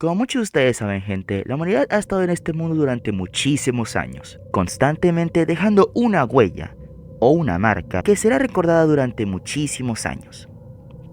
Como muchos de ustedes saben, gente, la humanidad ha estado en este mundo durante muchísimos años, constantemente dejando una huella o una marca que será recordada durante muchísimos años.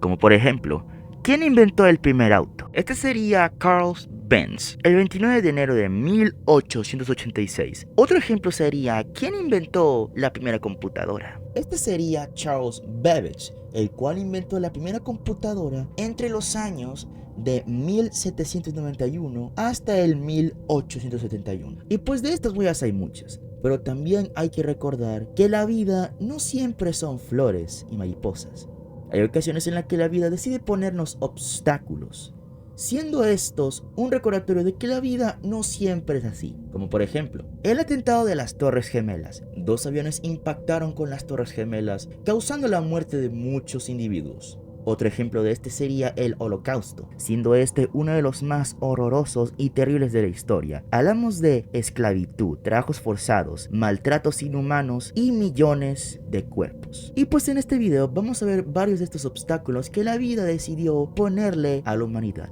Como por ejemplo, ¿quién inventó el primer auto? Este sería Carl Benz, el 29 de enero de 1886. Otro ejemplo sería, ¿quién inventó la primera computadora? Este sería Charles Babbage, el cual inventó la primera computadora entre los años de 1791 hasta el 1871. Y pues de estas huellas hay muchas. Pero también hay que recordar que la vida no siempre son flores y mariposas. Hay ocasiones en las que la vida decide ponernos obstáculos, siendo estos un recordatorio de que la vida no siempre es así. Como por ejemplo, el atentado de las Torres Gemelas. 2 aviones impactaron con las Torres Gemelas, causando la muerte de muchos individuos. Otro ejemplo de este sería el Holocausto, siendo este uno de los más horrorosos y terribles de la historia. Hablamos de esclavitud, trabajos forzados, maltratos inhumanos y millones de cuerpos. Y pues en este video vamos a ver varios de estos obstáculos que la vida decidió ponerle a la humanidad.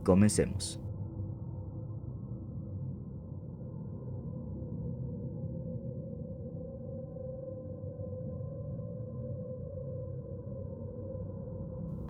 Comencemos.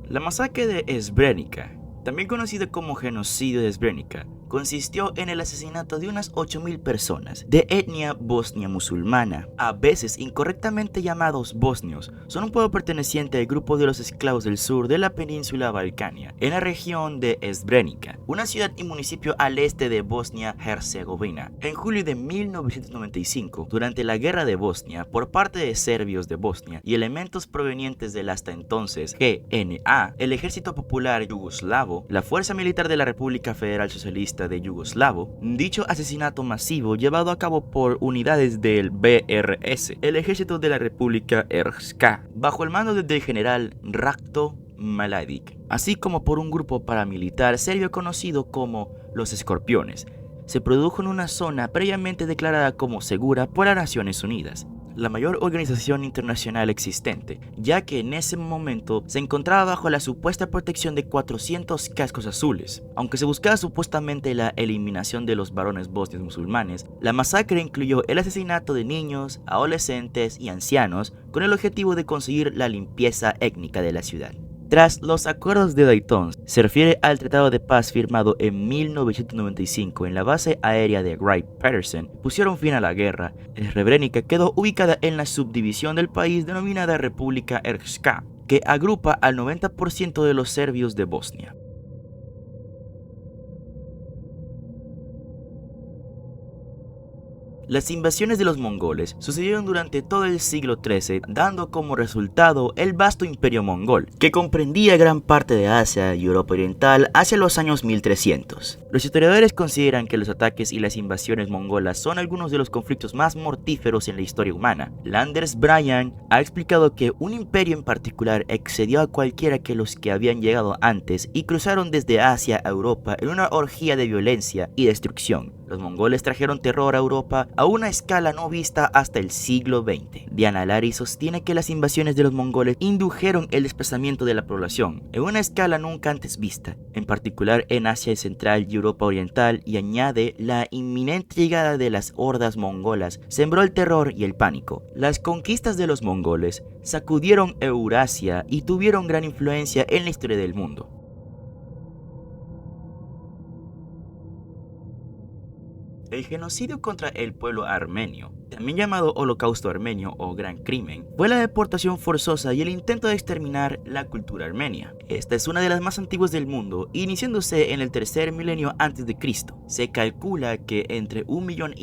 La masacre de Srebrenica, también conocida como genocidio de Srebrenica, consistió en el asesinato de unas 8.000 personas de etnia bosnia musulmana, a veces incorrectamente llamados bosnios. Son un pueblo perteneciente al grupo de los esclavos del sur de la península Balcania, en la región de Srebrenica, una ciudad y municipio al este de Bosnia-Herzegovina. En julio de 1995, durante la guerra de Bosnia, por parte de serbios de Bosnia y elementos provenientes del hasta entonces GNA, el Ejército Popular Yugoslavo, la Fuerza Militar de la República Federal Socialista de Yugoslavo, dicho asesinato masivo llevado a cabo por unidades del BRS, el Ejército de la República Srpska, bajo el mando del general Ratko Mladić, así como por un grupo paramilitar serbio conocido como los Escorpiones, se produjo en una zona previamente declarada como segura por las Naciones Unidas, la mayor organización internacional existente, ya que en ese momento se encontraba bajo la supuesta protección de 400 cascos azules. Aunque se buscaba supuestamente la eliminación de los varones bosnios musulmanes, la masacre incluyó el asesinato de niños, adolescentes y ancianos con el objetivo de conseguir la limpieza étnica de la ciudad. Tras los acuerdos de Dayton, se refiere al tratado de paz firmado en 1995 en la base aérea de Wright-Patterson, pusieron fin a la guerra. Srebrenica quedó ubicada en la subdivisión del país denominada República Srpska, que agrupa al 90% de los serbios de Bosnia. Las invasiones de los mongoles sucedieron durante todo el siglo XIII, dando como resultado el vasto imperio mongol, que comprendía gran parte de Asia y Europa Oriental hacia los años 1300. Los historiadores consideran que los ataques y las invasiones mongolas son algunos de los conflictos más mortíferos en la historia humana. Landers Bryan ha explicado que un imperio en particular excedió a cualquiera que los que habían llegado antes y cruzaron desde Asia a Europa en una orgía de violencia y destrucción. Los mongoles trajeron terror a Europa a una escala no vista hasta el siglo XX. Diana Lari sostiene que las invasiones de los mongoles indujeron el desplazamiento de la población en una escala nunca antes vista, en particular en Asia Central y Europa Oriental, y añade la inminente llegada de las hordas mongolas sembró el terror y el pánico. Las conquistas de los mongoles sacudieron Eurasia y tuvieron gran influencia en la historia del mundo. El genocidio contra el pueblo armenio, también llamado Holocausto Armenio o Gran Crimen, fue la deportación forzosa y el intento de exterminar la cultura armenia. Esta es una de las más antiguas del mundo, iniciándose en el tercer milenio antes de Cristo. Se calcula que entre 1,5 millones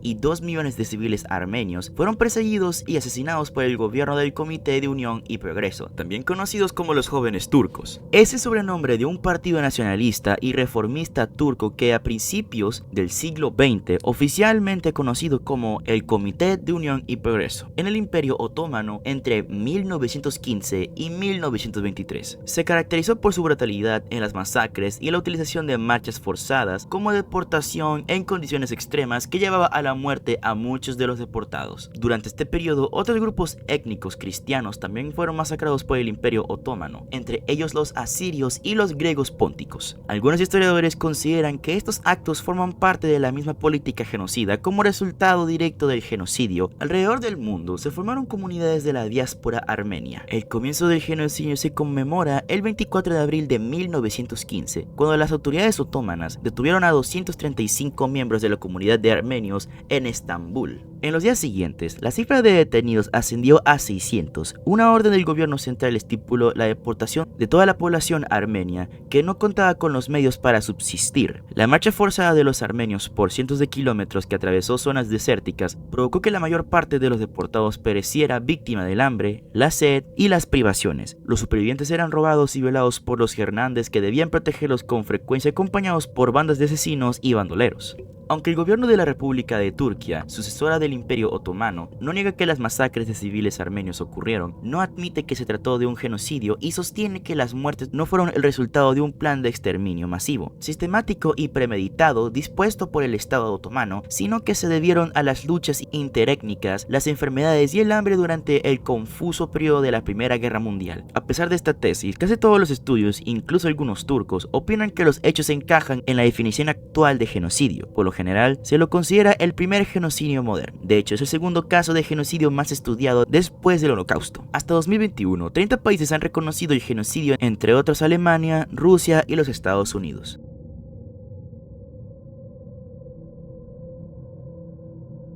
y 2 millones de civiles armenios fueron perseguidos y asesinados por el gobierno del Comité de Unión y Progreso, también conocidos como los Jóvenes Turcos. Ese sobrenombre de un partido nacionalista y reformista turco que a principios del siglo XX, oficialmente conocido como el Comité de Unión y Progreso, en el Imperio Otomano entre 1915 y 1923. Se caracterizó por su brutalidad en las masacres y la utilización de marchas forzadas como deportación en condiciones extremas que llevaba a la muerte a muchos de los deportados. Durante este periodo, otros grupos étnicos cristianos también fueron masacrados por el Imperio Otomano, entre ellos los asirios y los griegos pónticos. Algunos historiadores consideran que estos actos forman parte de la misma política genocida como resultado directo del genocidio. Alrededor del mundo se formaron comunidades de la diáspora armenia. El comienzo del genocidio se conmemora el 24 de abril de 1915, cuando las autoridades otomanas detuvieron a 235 miembros de la comunidad de armenios en Estambul. En los días siguientes, la cifra de detenidos ascendió a 600. Una orden del gobierno central estipuló la deportación de toda la población armenia que no contaba con los medios para subsistir. La marcha forzada de los armenios por cientos de kilómetros que atravesó zonas desérticas provocó que la mayor parte de los deportados pereciera víctima del hambre, la sed y las privaciones. Los supervivientes eran robados y violados por los Hernández, que debían protegerlos con frecuencia, acompañados por bandas de asesinos y bandoleros. Aunque el gobierno de la República de Turquía, sucesora del Imperio Otomano, no niega que las masacres de civiles armenios ocurrieron, no admite que se trató de un genocidio y sostiene que las muertes no fueron el resultado de un plan de exterminio masivo, sistemático y premeditado dispuesto por el Estado otomano, sino que se debieron a las luchas interétnicas, las enfermedades y el hambre durante el confuso periodo de la Primera Guerra Mundial. A pesar de esta tesis, casi todos los estudios, incluso algunos turcos, opinan que los hechos encajan en la definición actual de genocidio. Por lo general, se lo considera el primer genocidio moderno. De hecho, es el segundo caso de genocidio más estudiado después del Holocausto. Hasta 2021, 30 países han reconocido el genocidio, entre otros Alemania, Rusia y los Estados Unidos.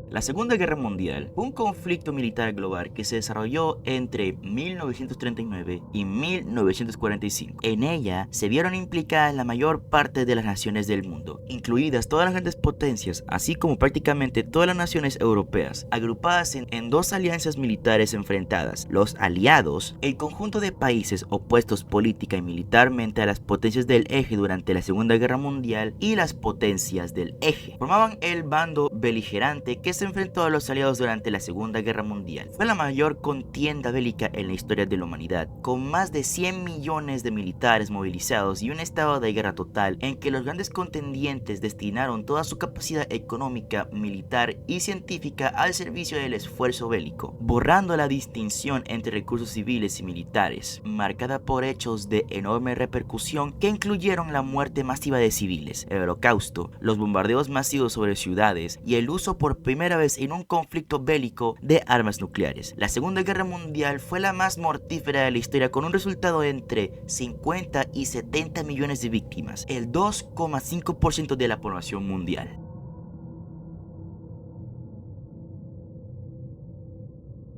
La Segunda Guerra Mundial fue un conflicto militar global que se desarrolló entre 1939 y 1945. En ella se vieron implicadas la mayor parte de las naciones del mundo, incluidas todas las grandes potencias, así como prácticamente todas las naciones europeas, agrupadas en dos alianzas militares enfrentadas: los aliados, el conjunto de países opuestos política y militarmente a las potencias del eje durante la Segunda Guerra Mundial, y las potencias del eje. Formaban el bando beligerante que se enfrentó a los aliados durante la Segunda Guerra Mundial. Fue la mayor contienda bélica en la historia de la humanidad, con más de 100 millones de militares movilizados y un estado de guerra total en que los grandes contendientes destinaron toda su capacidad económica, militar y científica al servicio del esfuerzo bélico, borrando la distinción entre recursos civiles y militares, marcada por hechos de enorme repercusión que incluyeron la muerte masiva de civiles, el Holocausto, los bombardeos masivos sobre ciudades y el uso por primera vez en un conflicto bélico de armas nucleares. La Segunda Guerra Mundial fue la más mortífera de la historia, con un resultado entre 50 y 70 millones de víctimas, el 2,5% de la población mundial.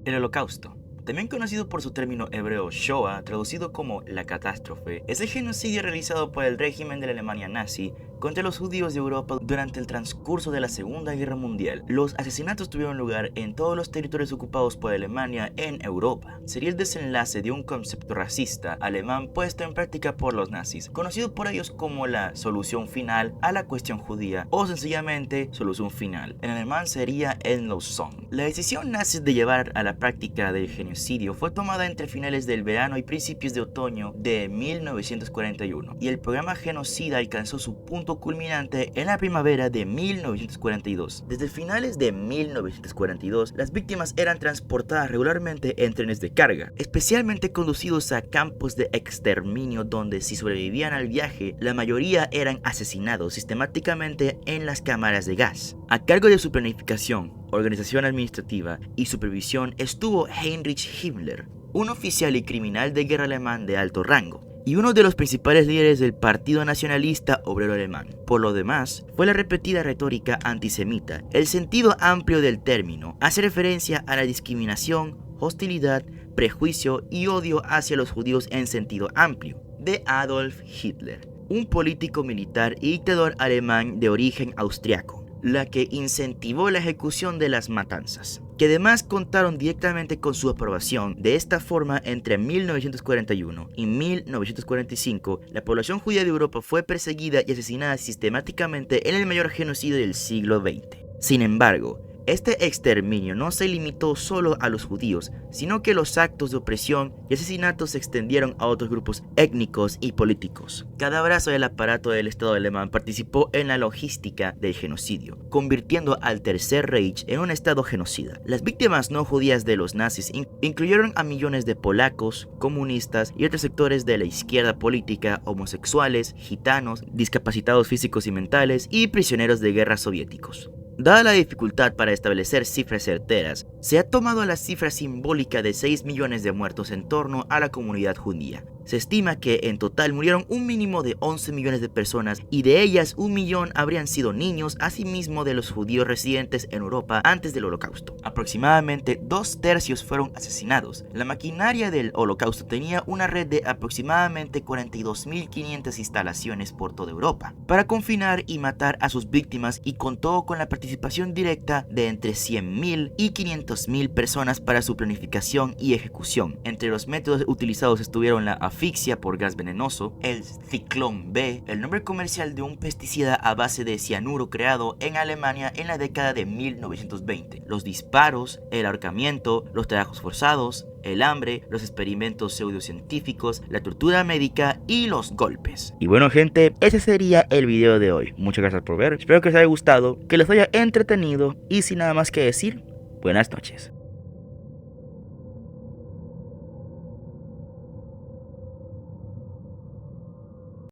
El Holocausto, también conocido por su término hebreo Shoah, traducido como la catástrofe, es el genocidio realizado por el régimen de la Alemania nazi contra los judíos de Europa durante el transcurso de la Segunda Guerra Mundial. Los asesinatos tuvieron lugar en todos los territorios ocupados por Alemania en Europa. Sería el desenlace de un concepto racista alemán puesto en práctica por los nazis, conocido por ellos como la solución final a la cuestión judía, o sencillamente solución final. En alemán sería Endlösung. La decisión nazi de llevar a la práctica del genocidio fue tomada entre finales del verano y principios de otoño de 1941, y el programa genocida alcanzó su punto culminante en la primavera de 1942. Desde finales de 1942, las víctimas eran transportadas regularmente en trenes de carga, especialmente conducidos a campos de exterminio donde, si sobrevivían al viaje, la mayoría eran asesinados sistemáticamente en las cámaras de gas. A cargo de su planificación, organización administrativa y supervisión estuvo Heinrich Himmler, un oficial y criminal de guerra alemán de alto rango, y uno de los principales líderes del Partido Nacionalista Obrero Alemán. Por lo demás, fue la repetida retórica antisemita. El sentido amplio del término hace referencia a la discriminación, hostilidad, prejuicio y odio hacia los judíos en sentido amplio, de Adolf Hitler, un político militar y dictador alemán de origen austriaco, la que incentivó la ejecución de las matanzas. que además contaron directamente con su aprobación. De esta forma, entre 1941 y 1945, la población judía de Europa fue perseguida y asesinada sistemáticamente en el mayor genocidio del siglo XX. Sin embargo, este exterminio no se limitó solo a los judíos, sino que los actos de opresión y asesinatos se extendieron a otros grupos étnicos y políticos. Cada brazo del aparato del Estado alemán participó en la logística del genocidio, convirtiendo al Tercer Reich en un Estado genocida. Las víctimas no judías de los nazis incluyeron a millones de polacos, comunistas y otros sectores de la izquierda política, homosexuales, gitanos, discapacitados físicos y mentales y prisioneros de guerra soviéticos. Dada la dificultad para establecer cifras certeras, se ha tomado la cifra simbólica de 6 millones de muertos en torno a la comunidad judía. Se estima que en total murieron un mínimo de 11 millones de personas y de ellas 1 millón habrían sido niños, asimismo de los judíos residentes en Europa antes del Holocausto. Aproximadamente 2/3 fueron asesinados. La maquinaria del Holocausto tenía una red de aproximadamente 42.500 instalaciones por toda Europa para confinar y matar a sus víctimas, y contó con la participación directa de entre 100.000 y 500.000 personas para su planificación y ejecución. Entre los métodos utilizados estuvieron la asfixia por gas venenoso, el ciclón B, el nombre comercial de un pesticida a base de cianuro creado en Alemania en la década de 1920, los disparos, el ahorcamiento, los trabajos forzados, el hambre, los experimentos pseudocientíficos, la tortura médica y los golpes. Y bueno, gente, ese sería el video de hoy. Muchas gracias por ver, espero que les haya gustado, que les haya entretenido, y sin nada más que decir, buenas noches.